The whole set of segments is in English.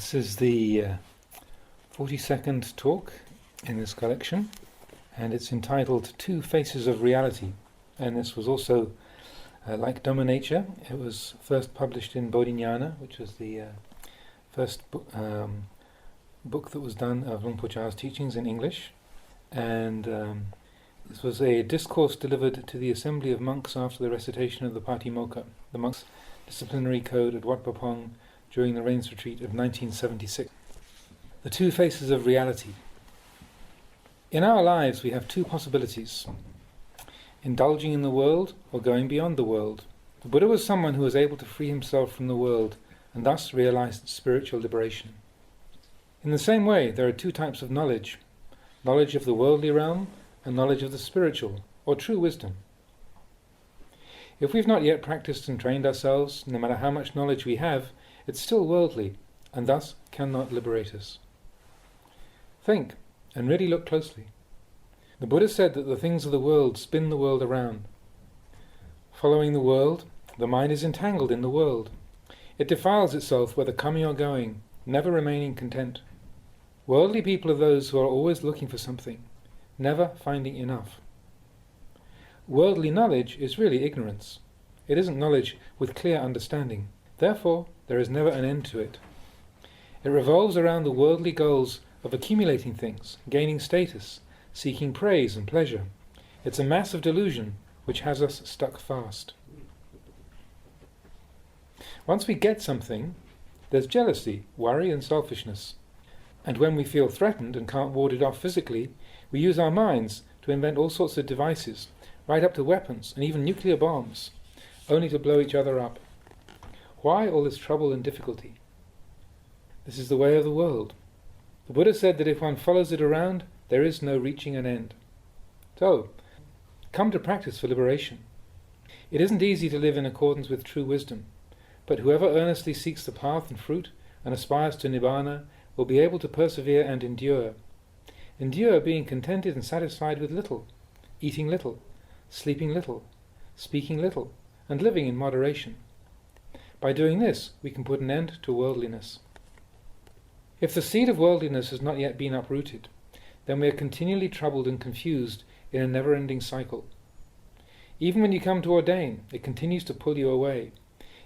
This is the 42nd talk in this collection, and it's entitled Two Faces of Reality. And this was also, like Dhamma-nature, it was first published in Bodhinyana, which was the first book that was done of Luang Por Chah's teachings in English. And this was a discourse delivered to the assembly of monks after the recitation of the Patimokkha, the monks' disciplinary code at Wat Pah Pong during the Rains Retreat of 1976. The two faces of reality. In our lives we have two possibilities: indulging in the world or going beyond the world. The Buddha was someone who was able to free himself from the world and thus realized spiritual liberation. In the same way, there are two types of knowledge: knowledge of the worldly realm and knowledge of the spiritual, or true wisdom. If we've not yet practiced and trained ourselves, no matter how much knowledge we have, it's still worldly, and thus cannot liberate us. Think, and really look closely. The Buddha said that the things of the world spin the world around. Following the world, the mind is entangled in the world. It defiles itself whether coming or going, never remaining content. Worldly people are those who are always looking for something, never finding enough. Worldly knowledge is really ignorance. It isn't knowledge with clear understanding. Therefore, there is never an end to it. It revolves around the worldly goals of accumulating things, gaining status, seeking praise and pleasure. It's a massive delusion which has us stuck fast. Once we get something, there's jealousy, worry and selfishness. And when we feel threatened and can't ward it off physically, we use our minds to invent all sorts of devices, right up to weapons and even nuclear bombs, only to blow each other up. Why all this trouble and difficulty? This is the way of the world. The Buddha said that if one follows it around, there is no reaching an end. So, come to practice for liberation. It isn't easy to live in accordance with true wisdom, but whoever earnestly seeks the path and fruit and aspires to Nibbana will be able to persevere and endure. Endure being contented and satisfied with little, eating little, sleeping little, speaking little, and living in moderation. By doing this, we can put an end to worldliness. If the seed of worldliness has not yet been uprooted, then we are continually troubled and confused in a never-ending cycle. Even when you come to ordain, it continues to pull you away.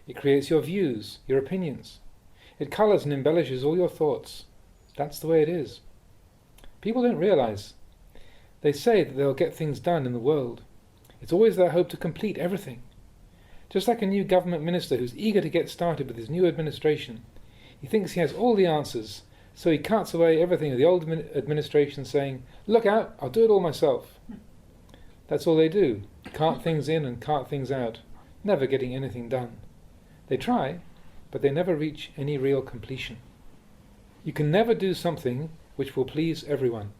It creates your views, your opinions. It colours and embellishes all your thoughts. That's the way it is. People don't realize. They say that they'll get things done in the world. It's always their hope to complete everything. Just like a new government minister who's eager to get started with his new administration. He thinks he has all the answers, so he carts away everything of the old administration saying, "Look out, I'll do it all myself." That's all they do, cart things in and cart things out, never getting anything done. They try, but they never reach any real completion. You can never do something which will please everyone.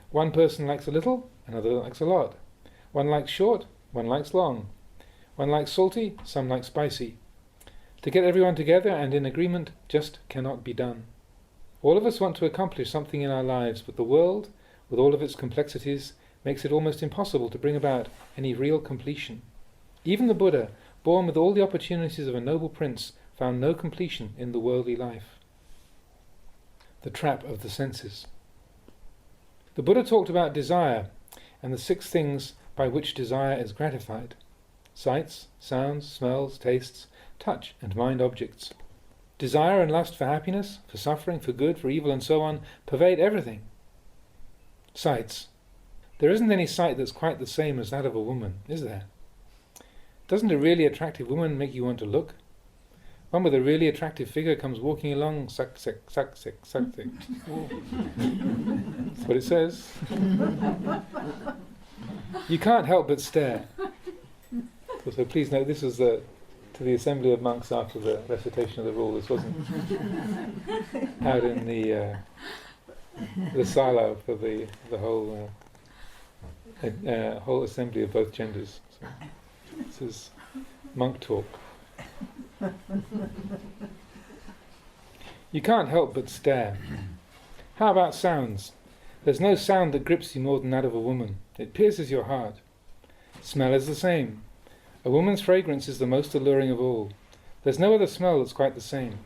One person likes a little, another likes a lot. One likes short, one likes long. One likes salty, some like spicy. To get everyone together and in agreement just cannot be done. All of us want to accomplish something in our lives, but the world, with all of its complexities, makes it almost impossible to bring about any real completion. Even the Buddha, born with all the opportunities of a noble prince, found no completion in the worldly life. The trap of the senses. The Buddha talked about desire and the 6 things by which desire is gratified: sights, sounds, smells, tastes, touch and mind objects. Desire and lust for happiness, for suffering, for good, for evil and so on pervade everything. Sights. There isn't any sight that's quite the same as that of a woman, is there? Doesn't a really attractive woman make you want to look? One with a really attractive figure comes walking along, suck, suck, suck, suck, suck, suck. That's what it says. You can't help but stare. So please note, this was to the assembly of monks after the recitation of the rule. This wasn't out in the sala for the whole whole assembly of both genders. So this is monk talk. You can't help but stare. How about sounds? There's no sound that grips you more than that of a woman. It pierces your heart. Smell is the same. A woman's fragrance is the most alluring of all. There's no other smell that's quite the same.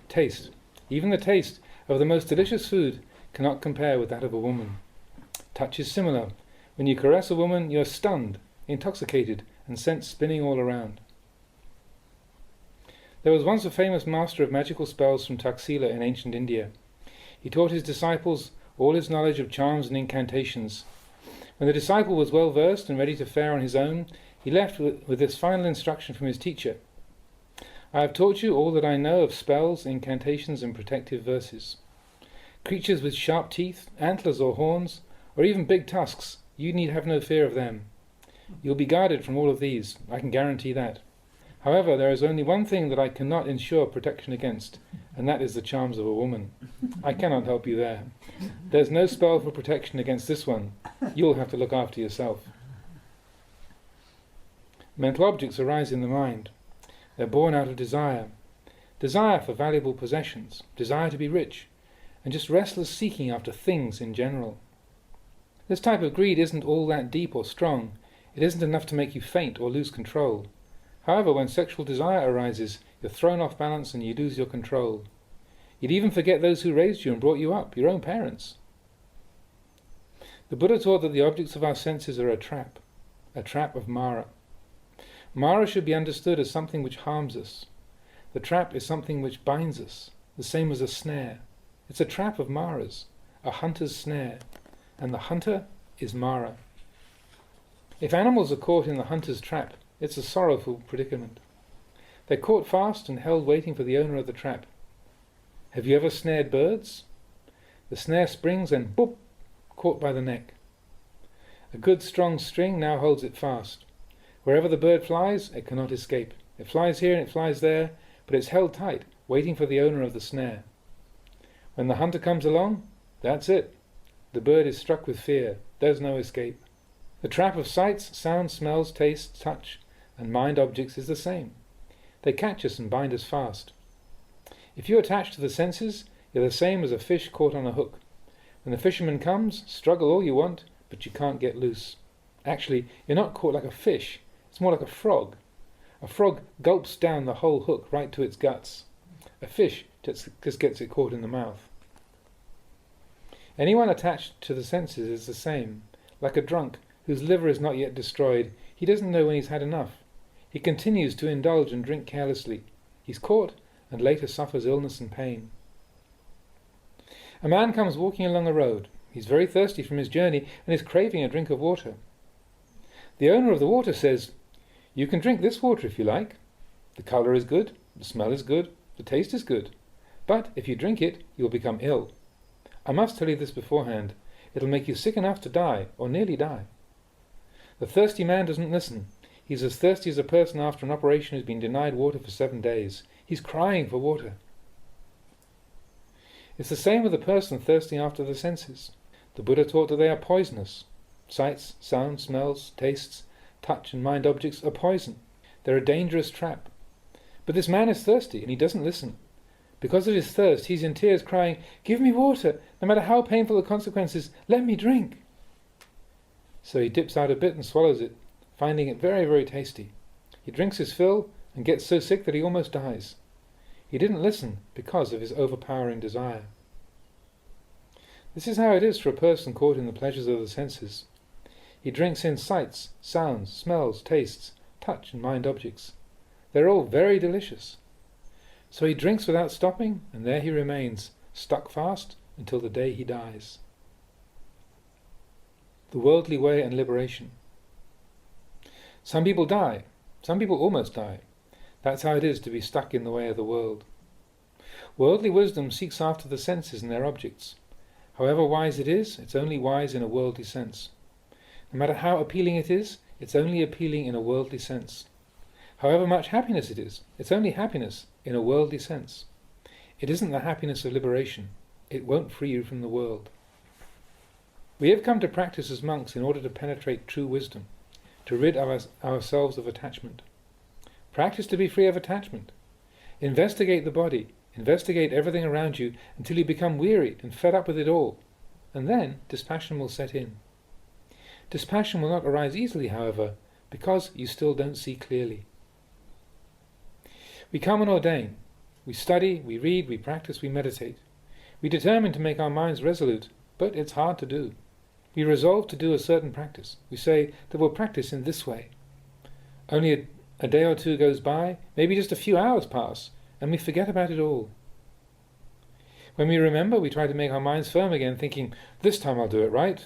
Taste. Even the taste of the most delicious food cannot compare with that of a woman. Touch is similar. When you caress a woman, you are stunned, intoxicated, and sent spinning all around. There was once a famous master of magical spells from Taxila in ancient India. He taught his disciples all his knowledge of charms and incantations. When the disciple was well versed and ready to fare on his own, he left with this final instruction from his teacher: I have taught you all that I know of spells, incantations, and protective verses. Creatures with sharp teeth, antlers or horns, or even big tusks, you need have no fear of them. You'll be guarded from all of these, I can guarantee that. However, there is only one thing that I cannot ensure protection against, and that is the charms of a woman. I cannot help you there. There's no spell for protection against this one. You'll have to look after yourself. Mental objects arise in the mind. They're born out of desire. Desire for valuable possessions, desire to be rich, and just restless seeking after things in general. This type of greed isn't all that deep or strong. It isn't enough to make you faint or lose control. However, when sexual desire arises, you're thrown off balance and you lose your control. You'd even forget those who raised you and brought you up, your own parents. The Buddha taught that the objects of our senses are a trap of Mara. Mara should be understood as something which harms us. The trap is something which binds us, the same as a snare. It's a trap of Maras, a hunter's snare, and the hunter is Mara. If animals are caught in the hunter's trap, it's a sorrowful predicament. They're caught fast and held waiting for the owner of the trap. Have you ever snared birds? The snare springs and boop, caught by the neck. A good strong string now holds it fast. Wherever the bird flies, it cannot escape. It flies here and it flies there, but it's held tight, waiting for the owner of the snare. When the hunter comes along, that's it. The bird is struck with fear. There's no escape. The trap of sights, sounds, smells, tastes, touch, and mind objects is the same. They catch us and bind us fast. If you attach to the senses, you're the same as a fish caught on a hook. When the fisherman comes, struggle all you want, but you can't get loose. Actually, you're not caught like a fish. It's more like a frog. A frog gulps down the whole hook right to its guts. A fish just gets it caught in the mouth. Anyone attached to the senses is the same. Like a drunk whose liver is not yet destroyed, he doesn't know when he's had enough. He continues to indulge and drink carelessly. He's caught and later suffers illness and pain. A man comes walking along a road. He's very thirsty from his journey and is craving a drink of water. The owner of the water says, "You can drink this water if you like. The colour is good, the smell is good, the taste is good. But if you drink it, you'll become ill. I must tell you this beforehand. It'll make you sick enough to die, or nearly die." The thirsty man doesn't listen. He's as thirsty as a person after an operation who's been denied water for 7 days. He's crying for water. It's the same with a person thirsting after the senses. The Buddha taught that they are poisonous. Sights, sounds, smells, tastes, touch and mind objects are poison. They're a dangerous trap. But this man is thirsty and he doesn't listen. Because of his thirst, he's in tears crying, "Give me water, no matter how painful the consequences, let me drink." So he dips out a bit and swallows it, finding it very, very tasty. He drinks his fill and gets so sick that he almost dies. He didn't listen because of his overpowering desire. This is how it is for a person caught in the pleasures of the senses. He drinks in sights, sounds, smells, tastes, touch and mind objects. They're all very delicious. So he drinks without stopping, and there he remains, stuck fast until the day he dies. The worldly way and liberation. Some people die. Some people almost die. That's how it is to be stuck in the way of the world. Worldly wisdom seeks after the senses and their objects. However wise it is, it's only wise in a worldly sense. No matter how appealing it is, it's only appealing in a worldly sense. However much happiness it is, it's only happiness in a worldly sense. It isn't the happiness of liberation. It won't free you from the world. We have come to practice as monks in order to penetrate true wisdom, to rid ourselves of attachment. Practice to be free of attachment. Investigate the body, investigate everything around you until you become wearied and fed up with it all, and then dispassion will set in. Dispassion will not arise easily, however, because you still don't see clearly. We come and ordain. We study, we read, we practice, we meditate. We determine to make our minds resolute, but it's hard to do. We resolve to do a certain practice. We say that we'll practice in this way. Only a day or two goes by, maybe just a few hours pass, and we forget about it all. When we remember, we try to make our minds firm again, thinking, this time I'll do it right.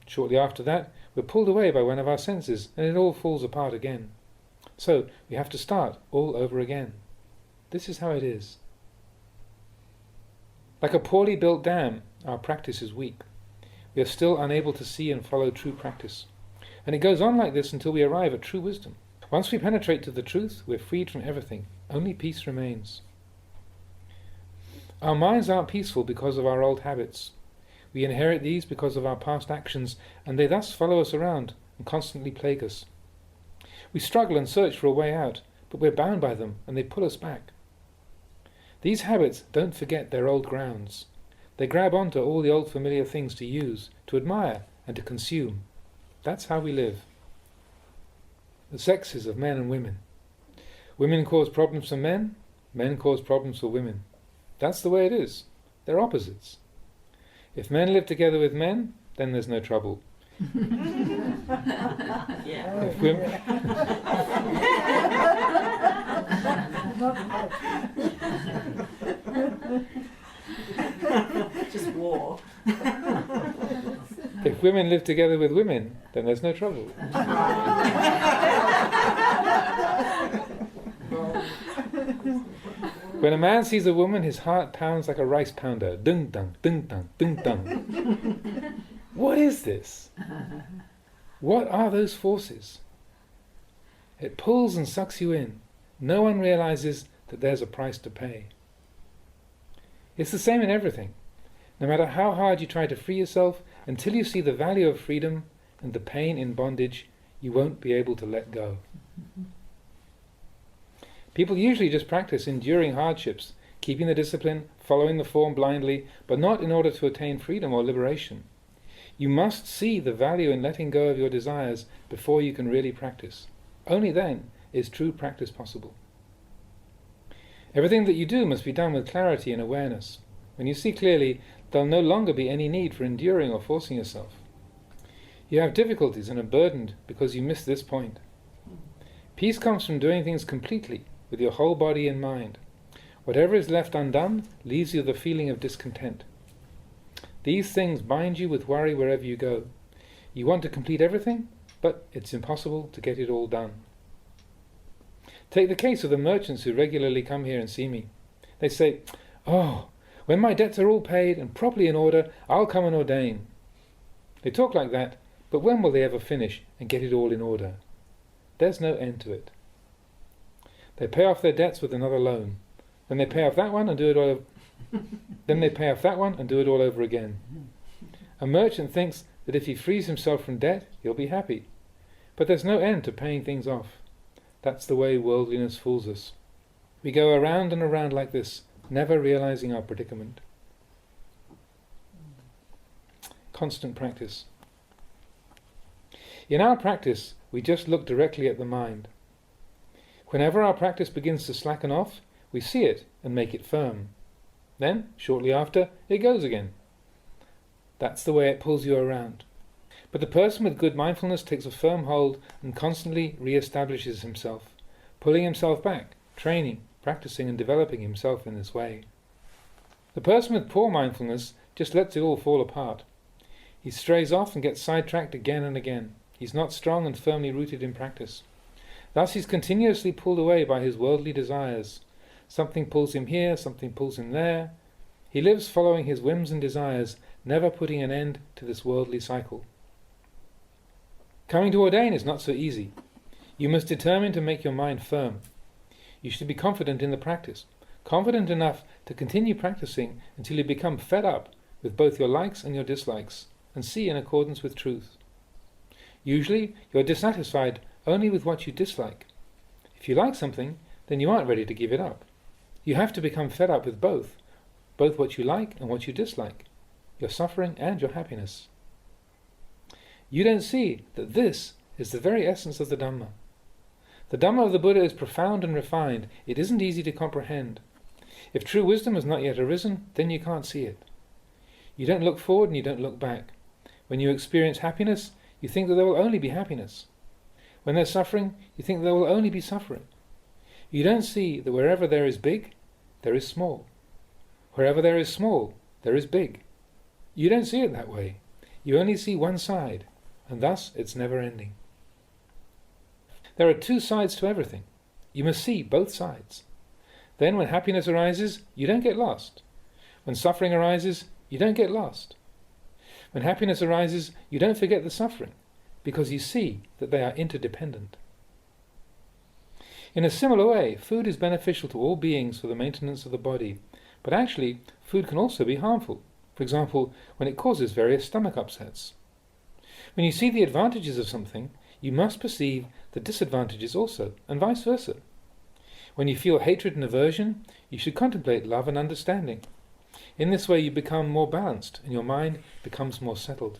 Shortly after that, we're pulled away by one of our senses, and it all falls apart again. So we have to start all over again. This is how it is. Like a poorly built dam, our practice is weak. We are still unable to see and follow true practice. And it goes on like this until we arrive at true wisdom. Once we penetrate to the truth, we're freed from everything. Only peace remains. Our minds aren't peaceful because of our old habits. We inherit these because of our past actions, and they thus follow us around and constantly plague us. We struggle and search for a way out, but we're bound by them, and they pull us back. These habits don't forget their old grounds. They grab onto all the old familiar things to use, to admire, and to consume. That's how we live. The sexes of men and women. Women cause problems for men, men cause problems for women. That's the way it is. They're opposites. If men live together with men, then there's no trouble. Yeah. If women... Just war. If women live together with women, then there's no trouble. When a man sees a woman, his heart pounds like a rice pounder. Ding dong, ding dong, ding dong. What is this? What are those forces? It pulls and sucks you in. No one realizes that there's a price to pay. It's the same in everything. No matter how hard you try to free yourself, until you see the value of freedom and the pain in bondage, you won't be able to let go. People usually just practice enduring hardships, keeping the discipline, following the form blindly, but not in order to attain freedom or liberation. You must see the value in letting go of your desires before you can really practice. Only then is true practice possible. Everything that you do must be done with clarity and awareness. When you see clearly, there'll no longer be any need for enduring or forcing yourself. You have difficulties and are burdened because you miss this point. Peace comes from doing things completely, with your whole body and mind. Whatever is left undone leaves you the feeling of discontent. These things bind you with worry wherever you go. You want to complete everything, but it's impossible to get it all done. Take the case of the merchants who regularly come here and see me. They say, "Oh, when my debts are all paid and properly in order, I'll come and ordain." They talk like that, but when will they ever finish and get it all in order? There's no end to it. They pay off their debts with another loan. Then they pay off that one and do it all over again. A merchant thinks that if he frees himself from debt, he'll be happy. But there's no end to paying things off. That's the way worldliness fools us. We go around and around like this, never realizing our predicament. Constant practice. In our practice, we just look directly at the mind. Whenever our practice begins to slacken off, we see it and make it firm. Then, shortly after, it goes again. That's the way it pulls you around. But the person with good mindfulness takes a firm hold and constantly re-establishes himself, pulling himself back, training, practicing and developing himself in this way. The person with poor mindfulness just lets it all fall apart. He strays off and gets sidetracked again and again. He's not strong and firmly rooted in practice. Thus he's continuously pulled away by his worldly desires. Something pulls him here, something pulls him there. He lives following his whims and desires, never putting an end to this worldly cycle. Coming to ordain is not so easy. You must determine to make your mind firm. You should be confident in the practice, confident enough to continue practicing until you become fed up with both your likes and your dislikes, and see in accordance with truth. Usually you're dissatisfied only with what you dislike. If you like something, then you aren't ready to give it up. You have to become fed up with both what you like and what you dislike, your suffering and your happiness. You don't see that this is the very essence of the Dhamma. The Dhamma of the Buddha is profound and refined. It isn't easy to comprehend. If true wisdom has not yet arisen, then you can't see it. You don't look forward and you don't look back. When you experience happiness, you think that there will only be happiness. When there's suffering, you think there will only be suffering. You don't see that wherever there is big, there is small. Wherever there is small, there is big. You don't see it that way. You only see one side, and thus it's never ending. There are two sides to everything. You must see both sides. Then when happiness arises, you don't get lost. When suffering arises, you don't get lost. When happiness arises, you don't forget the suffering, because you see that they are interdependent. In a similar way, food is beneficial to all beings for the maintenance of the body, but actually food can also be harmful, for example, when it causes various stomach upsets. When you see the advantages of something, you must perceive the disadvantages also, and vice versa. When you feel hatred and aversion, you should contemplate love and understanding. In this way you become more balanced, and your mind becomes more settled.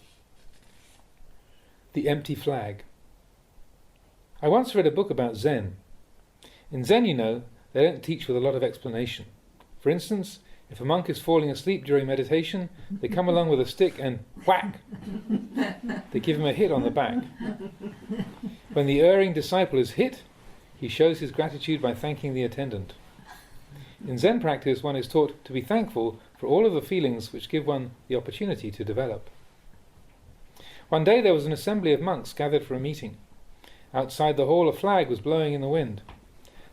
The empty flag. I once read a book about Zen. In Zen, you know, they don't teach with a lot of explanation. For instance, if a monk is falling asleep during meditation, they come along with a stick and whack! They give him a hit on the back. When the erring disciple is hit, he shows his gratitude by thanking the attendant. In Zen practice, one is taught to be thankful for all of the feelings which give one the opportunity to develop. One day there was an assembly of monks gathered for a meeting. Outside the hall a flag was blowing in the wind.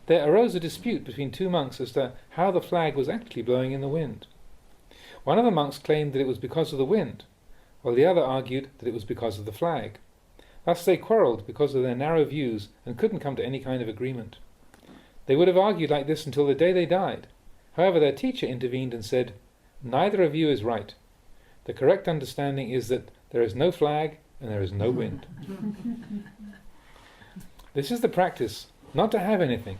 There arose a dispute between two monks as to how the flag was actually blowing in the wind. One of the monks claimed that it was because of the wind, while the other argued that it was because of the flag. Thus they quarrelled because of their narrow views and couldn't come to any kind of agreement. They would have argued like this until the day they died. However, their teacher intervened and said, "Neither of you is right. The correct understanding is that there is no flag and there is no wind." This is the practice, not to have anything,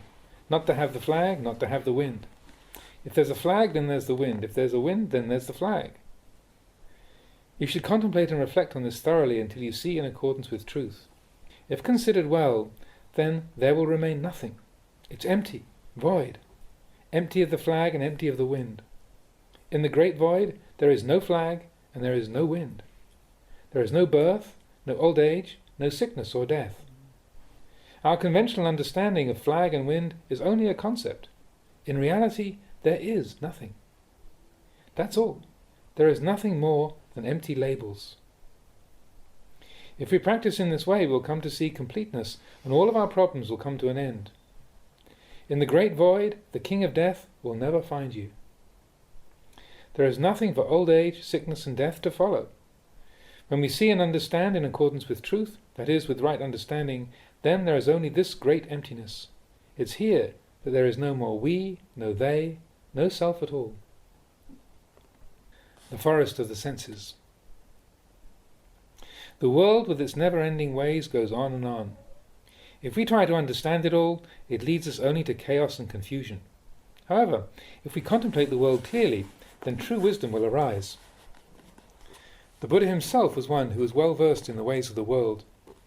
not to have the flag, not to have the wind. If there's a flag, then there's the wind. If there's a wind, then there's the flag. You should contemplate and reflect on this thoroughly until you see in accordance with truth. If considered well, then there will remain nothing. It's empty, void, empty of the flag and empty of the wind. In the great void, there is no flag and there is no wind. There is no birth, no old age, no sickness or death. Our conventional understanding of flag and wind is only a concept. In reality, there is nothing. That's all. There is nothing more than empty labels. If we practice in this way, we'll come to see completeness, and all of our problems will come to an end. In the great void, the king of death will never find you. There is nothing for old age, sickness and death to follow. When we see and understand in accordance with truth, that is, with right understanding, then there is only this great emptiness. It's here that there is no more we, no they, no self at all. The forest of the senses. The world with its never-ending ways goes on and on. If we try to understand it all, it leads us only to chaos and confusion. However, if we contemplate the world clearly, then true wisdom will arise. The Buddha himself was one who was well versed in the ways of the world.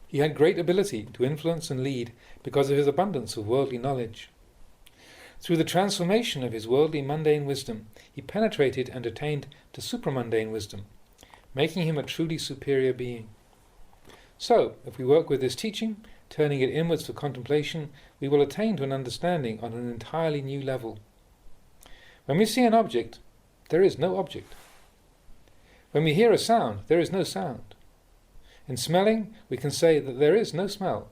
He had great ability to influence and lead because of his abundance of worldly knowledge. Through the transformation of his worldly mundane wisdom, he penetrated and attained to supramundane wisdom, making him a truly superior being. So, if we work with this teaching, turning it inwards for contemplation, we will attain to an understanding on an entirely new level. When we see an object, there is no object. When we hear a sound, there is no sound. In smelling, we can say that there is no smell.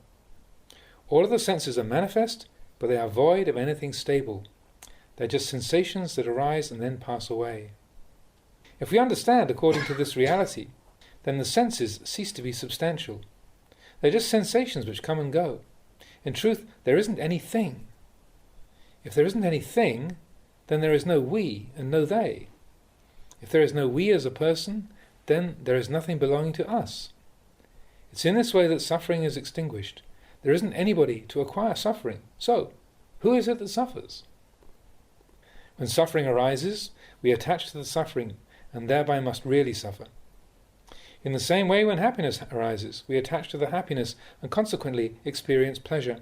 All of the senses are manifest, but they are void of anything stable. They're just sensations that arise and then pass away. If we understand according to this reality, then the senses cease to be substantial. They're just sensations which come and go. In truth, there isn't any thing. If there isn't any thing, then there is no we and no they. If there is no we as a person, then there is nothing belonging to us. It's in this way that suffering is extinguished. There isn't anybody to acquire suffering. So, who is it that suffers? When suffering arises, we attach to the suffering, and thereby must really suffer. In the same way, when happiness arises, we attach to the happiness and consequently experience pleasure.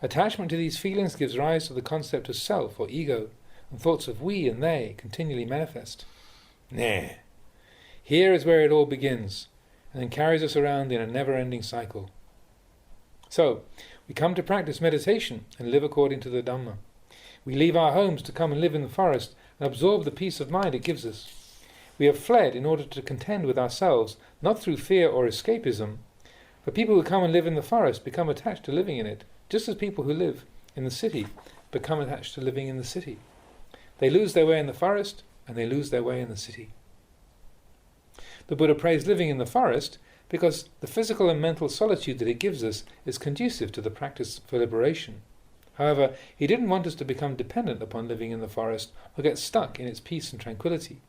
Attachment to these feelings gives rise to the concept of self or ego, and thoughts of we and they continually manifest. Nah. Here is where it all begins, and then carries us around in a never-ending cycle. So, we come to practice meditation and live according to the Dhamma. We leave our homes to come and live in the forest and absorb the peace of mind it gives us. We have fled in order to contend with ourselves, not through fear or escapism. For people who come and live in the forest become attached to living in it, just as people who live in the city become attached to living in the city. They lose their way in the forest, and they lose their way in the city. The Buddha praised living in the forest because the physical and mental solitude that it gives us is conducive to the practice for liberation. However, he didn't want us to become dependent upon living in the forest or get stuck in its peace and tranquility.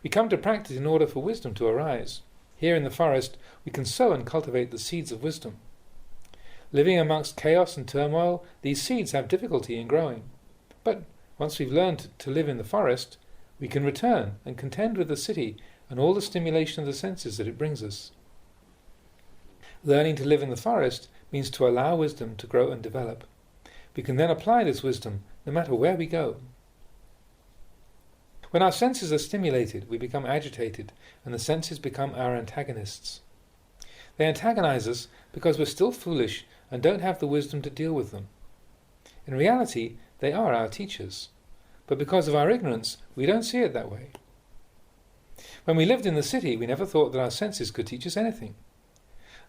We come to practice in order for wisdom to arise. Here in the forest, we can sow and cultivate the seeds of wisdom. Living amongst chaos and turmoil, these seeds have difficulty in growing. But once we've learned to live in the forest, we can return and contend with the city and all the stimulation of the senses that it brings us. Learning to live in the forest means to allow wisdom to grow and develop. We can then apply this wisdom no matter where we go. When our senses are stimulated, we become agitated, and the senses become our antagonists. They antagonize us because we're still foolish and don't have the wisdom to deal with them. In reality, they are our teachers, but because of our ignorance, we don't see it that way. When we lived in the city, we never thought that our senses could teach us anything.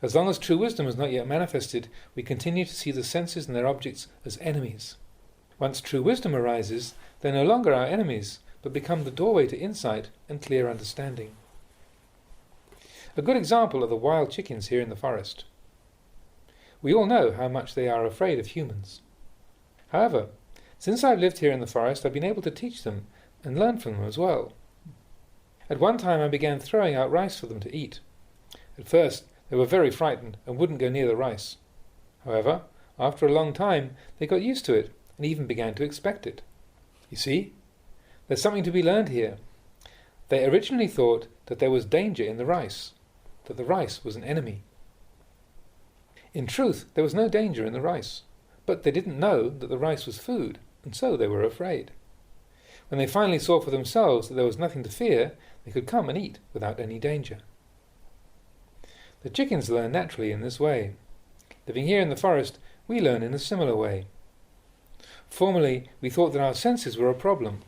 As long as true wisdom is not yet manifested, we continue to see the senses and their objects as enemies. Once true wisdom arises, they're no longer our enemies, but become the doorway to insight and clear understanding. A good example are the wild chickens here in the forest. We all know how much they are afraid of humans. However, since I've lived here in the forest, I've been able to teach them and learn from them as well. At one time I began throwing out rice for them to eat. At first they were very frightened and wouldn't go near the rice. However, after a long time they got used to it and even began to expect it. You see, there's something to be learned here. They originally thought that there was danger in the rice, that the rice was an enemy. In truth, there was no danger in the rice, but they didn't know that the rice was food, and so they were afraid. When they finally saw for themselves that there was nothing to fear, they could come and eat without any danger. The chickens learn naturally in this way. Living here in the forest, we learn in a similar way. Formerly, we thought that our senses were a problem,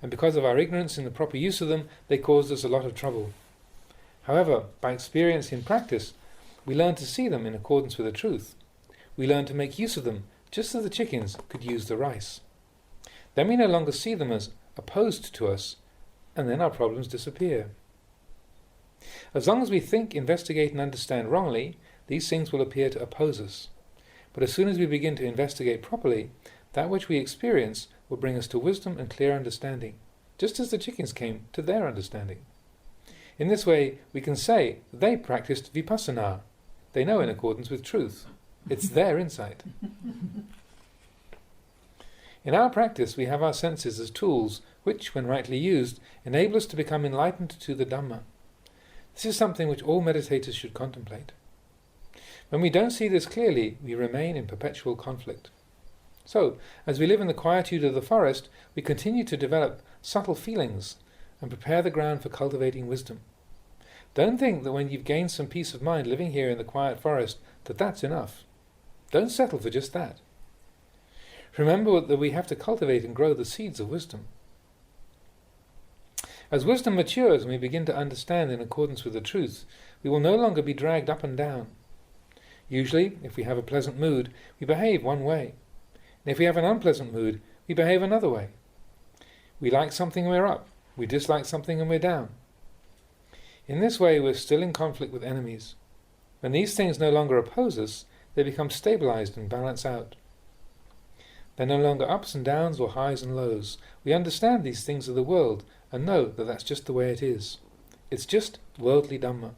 and because of our ignorance in the proper use of them, they caused us a lot of trouble. However, by experience in practice, we learn to see them in accordance with the truth. We learn to make use of them, just as the chickens could use the rice. Then we no longer see them as opposed to us, and then our problems disappear. As long as we think, investigate and understand wrongly, these things will appear to oppose us. But as soon as we begin to investigate properly, that which we experience will bring us to wisdom and clear understanding, just as the chickens came to their understanding. In this way, we can say they practiced vipassana. They know in accordance with truth. It's their insight. In our practice, we have our senses as tools which, when rightly used, enable us to become enlightened to the Dhamma. This is something which all meditators should contemplate. When we don't see this clearly, we remain in perpetual conflict. So, as we live in the quietude of the forest, we continue to develop subtle feelings and prepare the ground for cultivating wisdom. Don't think that when you've gained some peace of mind living here in the quiet forest, that that's enough. Don't settle for just that. Remember that we have to cultivate and grow the seeds of wisdom. As wisdom matures and we begin to understand in accordance with the truth, we will no longer be dragged up and down. Usually, if we have a pleasant mood, we behave one way. And if we have an unpleasant mood, we behave another way. We like something and we're up. We dislike something and we're down. In this way, we're still in conflict with enemies. When these things no longer oppose us, they become stabilized and balance out. They're no longer ups and downs or highs and lows. We understand these things of the world and know that that's just the way it is. It's just worldly Dhamma.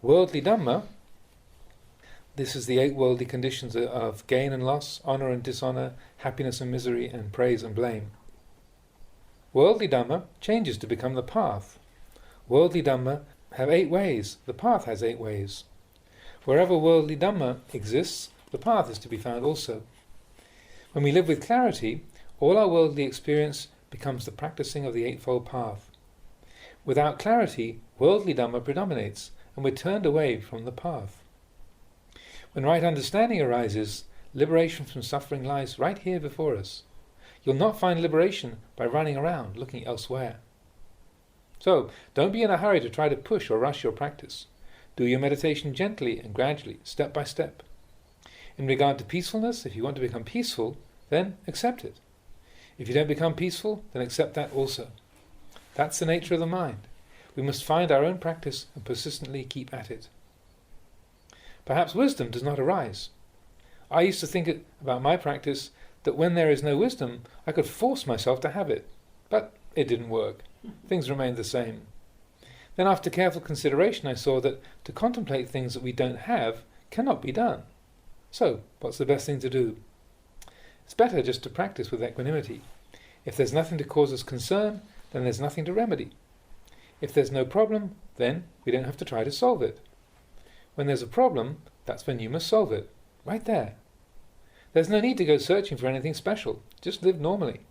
Worldly Dhamma, this is the 8 worldly conditions of gain and loss, honour and dishonour, happiness and misery, and praise and blame. Worldly Dhamma changes to become the path. Worldly Dhamma have 8 ways. The path has 8 ways. Wherever worldly Dhamma exists, the path is to be found also. When we live with clarity, All our worldly experience becomes the practicing of the Eightfold Path. Without clarity, worldly Dhamma predominates, and we're turned away from the path. When right understanding arises, liberation from suffering lies right here before us. You'll not find liberation by running around looking elsewhere. So, don't be in a hurry to try to push or rush your practice. Do your meditation gently and gradually, step by step. In regard to peacefulness, if you want to become peaceful, then accept it. If you don't become peaceful, then accept that also. That's the nature of the mind. We must find our own practice and persistently keep at it. Perhaps wisdom does not arise. I used to think about my practice that when there is no wisdom, I could force myself to have it. But it didn't work. Things remained the same. Then after careful consideration I saw that to contemplate things that we don't have cannot be done. So, what's the best thing to do? It's better just to practice with equanimity. If there's nothing to cause us concern, then there's nothing to remedy. If there's no problem, then we don't have to try to solve it. When there's a problem, that's when you must solve it. Right there. There's no need to go searching for anything special. Just live normally.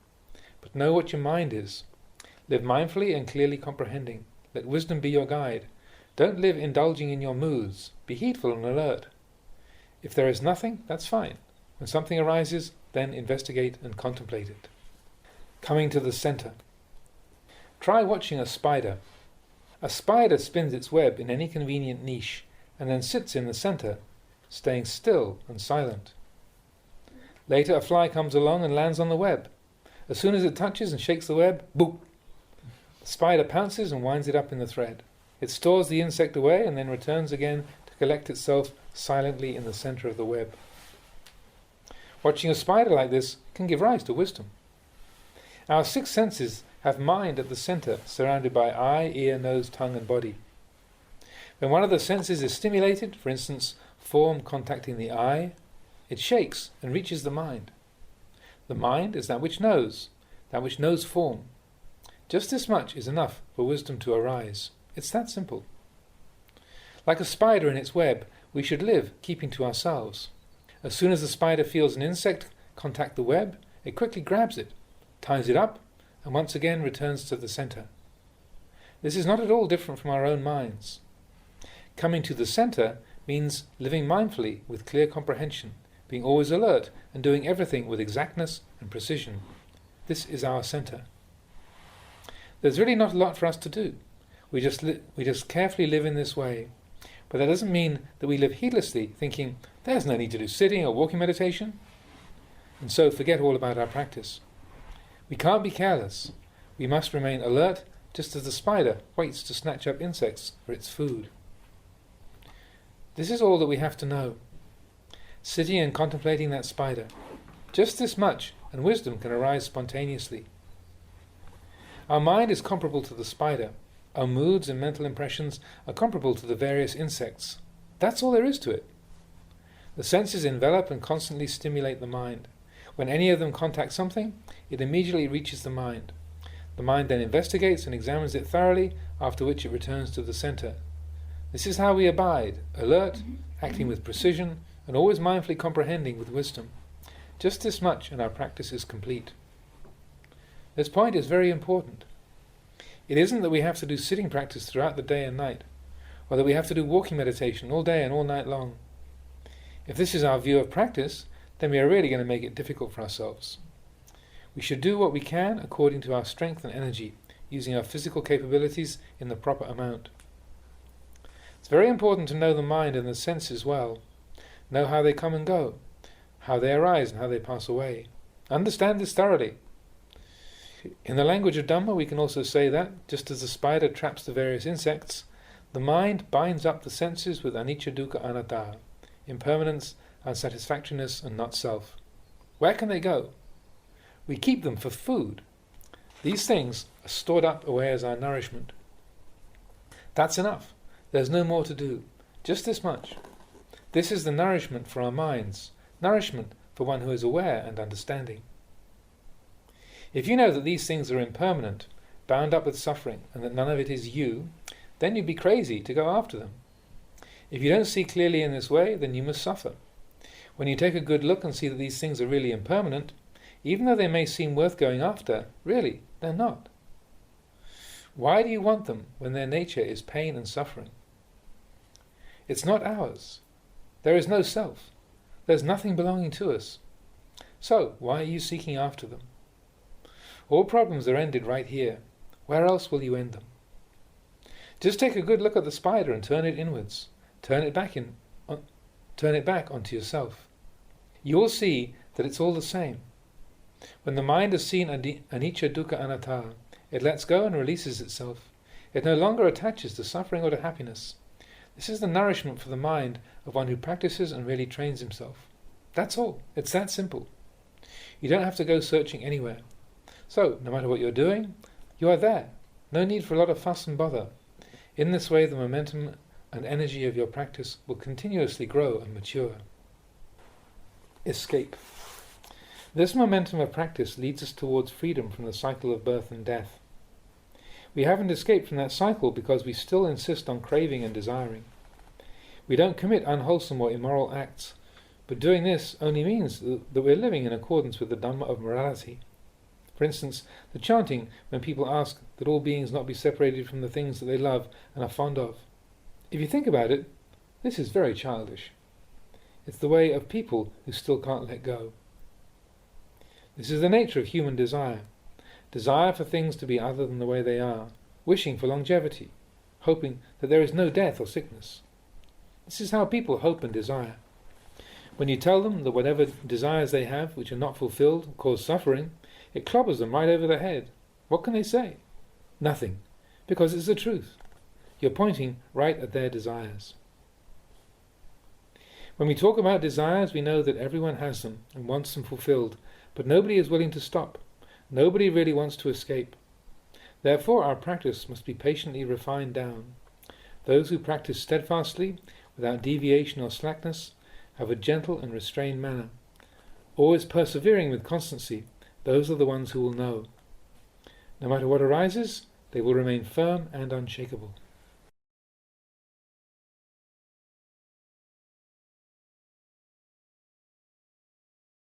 But know what your mind is. Live mindfully and clearly comprehending. Let wisdom be your guide. Don't live indulging in your moods. Be heedful and alert. If there is nothing, that's fine. When something arises, then investigate and contemplate it. Coming to the center. Try watching a spider. A spider spins its web in any convenient niche and then sits in the center, staying still and silent. Later a fly comes along and lands on the web. As soon as it touches and shakes the web, boop! The spider pounces and winds it up in the thread. It stores the insect away and then returns again to collect itself silently in the center of the web. Watching a spider like this can give rise to wisdom. Our six senses have mind at the center, surrounded by eye, ear, nose, tongue and body. When one of the senses is stimulated, for instance, form contacting the eye, it shakes and reaches the mind. The mind is that which knows form. Just this much is enough for wisdom to arise. It's that simple. Like a spider in its web, we should live keeping to ourselves. As soon as the spider feels an insect contact the web, it quickly grabs it, ties it up, and once again returns to the center. This is not at all different from our own minds. Coming to the center means living mindfully with clear comprehension, being always alert and doing everything with exactness and precision. This is our center. There's really not a lot for us to do. We just carefully live in this way. But that doesn't mean that we live heedlessly, thinking, there's no need to do sitting or walking meditation, and so forget all about our practice. We can't be careless. We must remain alert, just as the spider waits to snatch up insects for its food. This is all that we have to know. Sitting and contemplating that spider. Just this much, and wisdom can arise spontaneously. Our mind is comparable to the spider. Our moods and mental impressions are comparable to the various insects. That's all there is to it. The senses envelop and constantly stimulate the mind. When any of them contact something, it immediately reaches the mind. The mind then investigates and examines it thoroughly, after which it returns to the center. This is how we abide, alert, acting with precision, and always mindfully comprehending with wisdom. Just this much and our practice is complete. This point is very important. It isn't that we have to do sitting practice throughout the day and night, or that we have to do walking meditation all day and all night long. If this is our view of practice, then we are really going to make it difficult for ourselves. We should do what we can according to our strength and energy, using our physical capabilities in the proper amount. It's very important to know the mind and the senses well, know how they come and go, how they arise and how they pass away. Understand this thoroughly. In the language of Dhamma, we can also say that, just as the spider traps the various insects, the mind binds up the senses with anicca, dukkha, anatta, impermanence, unsatisfactoriness, and not self. Where can they go? We keep them for food. These things are stored up away as our nourishment. That's enough. There's no more to do. Just this much. This is the nourishment for our minds, nourishment for one who is aware and understanding. If you know that these things are impermanent, bound up with suffering, and that none of it is you, then you'd be crazy to go after them. If you don't see clearly in this way, then you must suffer. When you take a good look and see that these things are really impermanent, Even though they may seem worth going after, really, they're not. Why do you want them when their nature is pain and suffering? It's not ours. There is no self. There's nothing belonging to us. So, why are you seeking after them? All problems are ended right here. Where else will you end them? Just take a good look at the spider and turn it inwards. Turn it back onto yourself. You will see that it's all the same. When the mind has seen anicca dukkha anatta, it lets go and releases itself. It no longer attaches to suffering or to happiness. This is the nourishment for the mind of one who practices and really trains himself. That's all. It's that simple. You don't have to go searching anywhere. So, no matter what you're doing, you are there. No need for a lot of fuss and bother. In this way, the momentum and energy of your practice will continuously grow and mature. Escape. This momentum of practice leads us towards freedom from the cycle of birth and death. We haven't escaped from that cycle because we still insist on craving and desiring. We don't commit unwholesome or immoral acts, but doing this only means that we're living in accordance with the Dhamma of morality. For instance, the chanting when people ask that all beings not be separated from the things that they love and are fond of. If you think about it, this is very childish. It's the way of people who still can't let go. This is the nature of human desire. Desire for things to be other than the way they are, wishing for longevity, hoping that there is no death or sickness. This is how people hope and desire. When you tell them that whatever desires they have which are not fulfilled cause suffering, it clobbers them right over the head. What can they say? Nothing, because it's the truth. You're pointing right at their desires. When we talk about desires, we know that everyone has them and wants them fulfilled, but nobody is willing to stop. Nobody really wants to escape. Therefore, our practice must be patiently refined down. Those who practice steadfastly, without deviation or slackness, have a gentle and restrained manner. Always persevering with constancy, those are the ones who will know. No matter what arises, they will remain firm and unshakable.